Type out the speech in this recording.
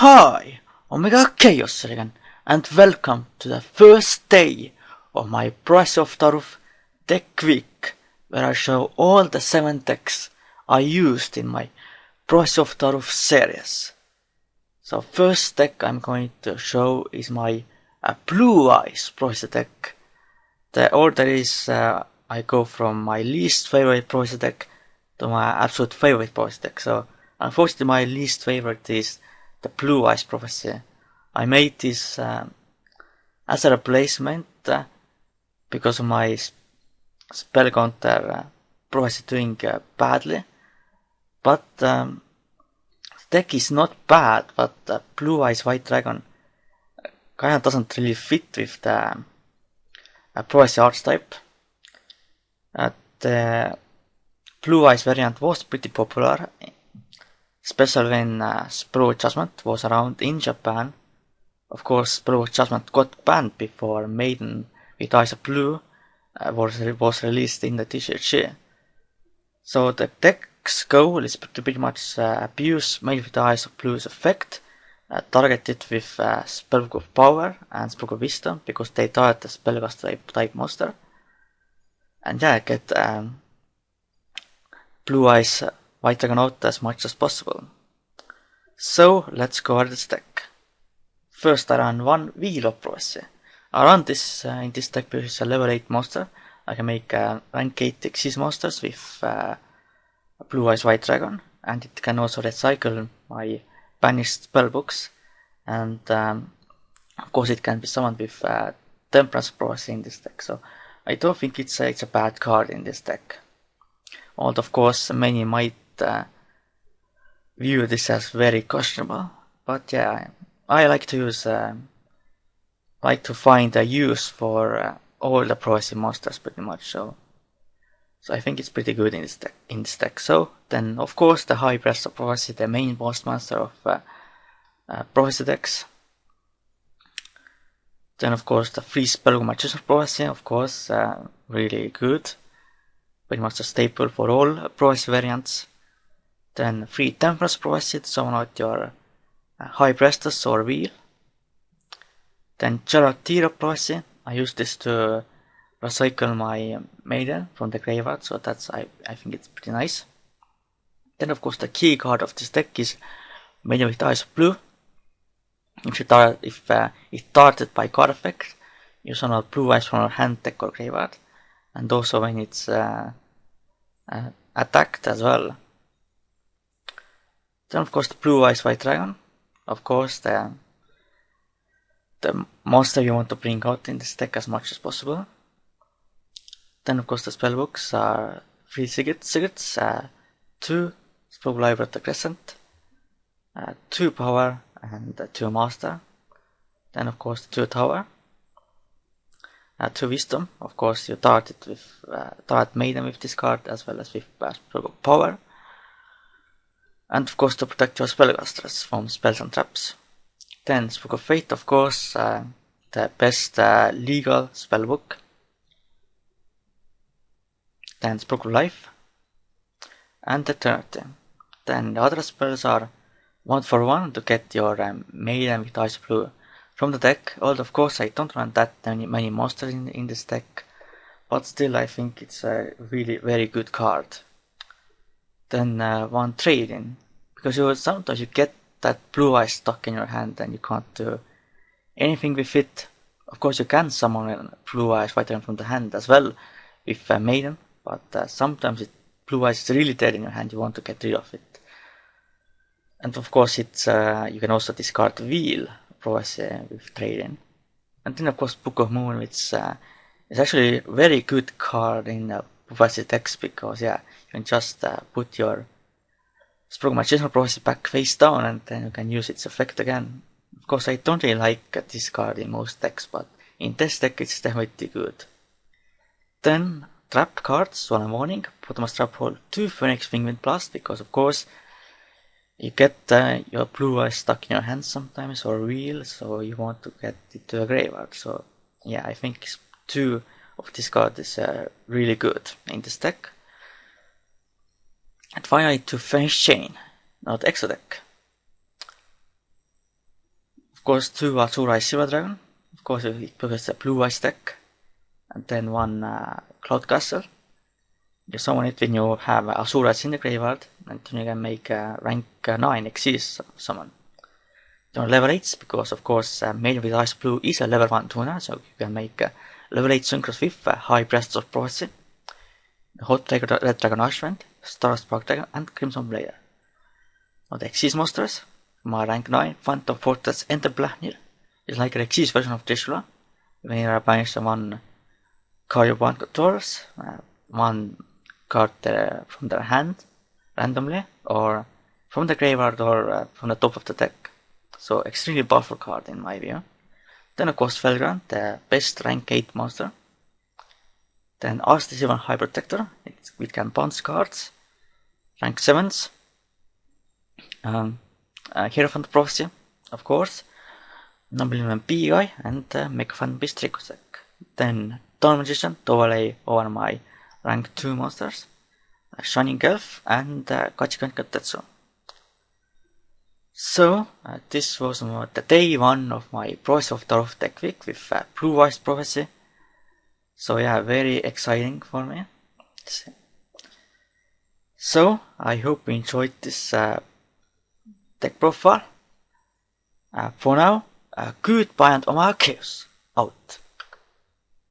Hi, Omega Khaos again, and welcome to the first day of my Prophecy of Taruth deck week, where I show all the 7 decks I used in my Prophecy of Taruth series. So first deck I'm going to show is my Blue Eyes Prophecy deck. The order is I go from my least favorite Prophecy deck to my absolute favorite Prophecy deck. So unfortunately my least favorite is the Blue Eyes Prophecy. I made this as a replacement because of my spell counter Prophecy doing badly. But the deck is not bad, but the Blue Eyes White Dragon kinda doesn't really fit with the Prophecy archetype. The Blue Eyes variant was pretty popular, especially when Spell Judgment was around in Japan. Of course, Spell Judgment got banned before Maiden with Eyes of Blue was released in the TCG. So the deck's goal is to pretty much abuse Maiden with Eyes of Blue's effect, target it with Spellbook of Power and Spellbook of Wisdom, because they target the Spellcaster type monster. And yeah, get Blue Eyes White Dragon out as much as possible. So let's go over this deck. First I run one Wheel of Prophecy. I run this in this deck because it's a level 8 monster. I can make rank 8 Xyz monsters with Blue Eyes White Dragon, and it can also recycle my banished spellbooks, and of course it can be summoned with Temperance Prophecy in this deck, so I don't think it's a bad card in this deck. Although of course many might view this as very questionable, but yeah, I like to use like to find a use for all the Prophecy monsters pretty much, so I think it's pretty good in this deck. So then of course the High Priest of Prophecy, the main boss monster of Prophecy decks. Then of course the free Spellbook Magician of Prophecy, of course, really good, pretty much a staple for all Prophecy variants. Then free Temperance Prophecy to summon out your High Priestess or Wheel. Then Charioteer of Prophecy, I use this to recycle my Maiden from the graveyard, so that's I think it's pretty nice. Then of course the key card of this deck is Maiden with Eyes of Blue. If it's targeted by card effect, you summon out Blue Eyes from your hand, deck or graveyard, and also when it's attacked as well. Then of course the Blue Eyes White Dragon, of course the monster you want to bring out in this deck as much as possible. Then of course the spellbooks are 3 Secrets, 2 Spellbook Library of the Crescent, 2 Power and 2 Master. Then of course 2 Tower, 2 Wisdom, of course you target Maiden with this card as well as with Spellbook Power. And of course to protect your spellcasters from spells and traps. Then Spellbook of Fate, of course, the best legal spellbook. Then Spellbook of Life and Eternity. Then the other spells are 1 for 1 to get your Maiden with Eyes of Blue from the deck. Although of course I don't run that many monsters in this deck, but still I think it's a really very good card. Then 1 Trade-in, because sometimes you get that Blue Eyes stuck in your hand and you can't do anything with it. Of course you can summon Blue Eyes White Dragon from the hand as well with Maiden, but sometimes Blue Eyes is really dead in your hand, you want to get rid of it. And of course it's you can also discard Wheel Prophecy with Trade-in. And then of course Book of Moon, which is actually a very good card in Prophecy decks, because yeah, you can just put your Spellbook Magician Prophecy back face down and then you can use its effect again. Of course I don't really like this card in most decks, but in this deck it's definitely good. Then trap cards, one warning, bottomless trap hold 2 Phoenix Wingwind Blast, because of course you get your Blue Eyes stuck in your hand sometimes, or Wheel, so you want to get it to a graveyard. So yeah, I think 2 of this card is really good in this deck. And finally to Finish Chain, not Exo deck. Of course, 2 Azura Silver Dragon. Of course, because it's a blue ice deck. And then 1 Cloud Castle. You summon it when you have Asuras in the graveyard, and then you can make a rank 9 Xyz summon. Then level 8s, because of course Maiden with Ice Blue is a level 1 tuner, so you can make level 8 synchros with High Breasts of Prophecy, Hot Red Dragon Archvent, Star Spark Dragon, and Crimson Blader. Now the Xyz monsters, my rank 9 Phantom Fortress Enter Blacknir is like an Xyz version of Trishula. When you banish 1 card of 1 controllers, 1 card from their hand randomly, or from the graveyard, or from the top of the deck. So extremely powerful card in my view. Then of course Felgrand, the best rank 8 monster. Then RCT7 High Protector, it can bounce cards. Rank 7s. Hierophant Prophecy, of course. Nobleman B guy, and Megafan Beast Ricosec. Then Dawn Magician to overlay over my rank 2 monsters. Shining Elf and Kachikan Katetsu. So, this was the day 1 of my Prophecy of Taruth deck week with Blue Eyes Prophecy. So yeah, very exciting for me. So, I hope you enjoyed this deck profile. For now, goodbye and Oma Khaos out.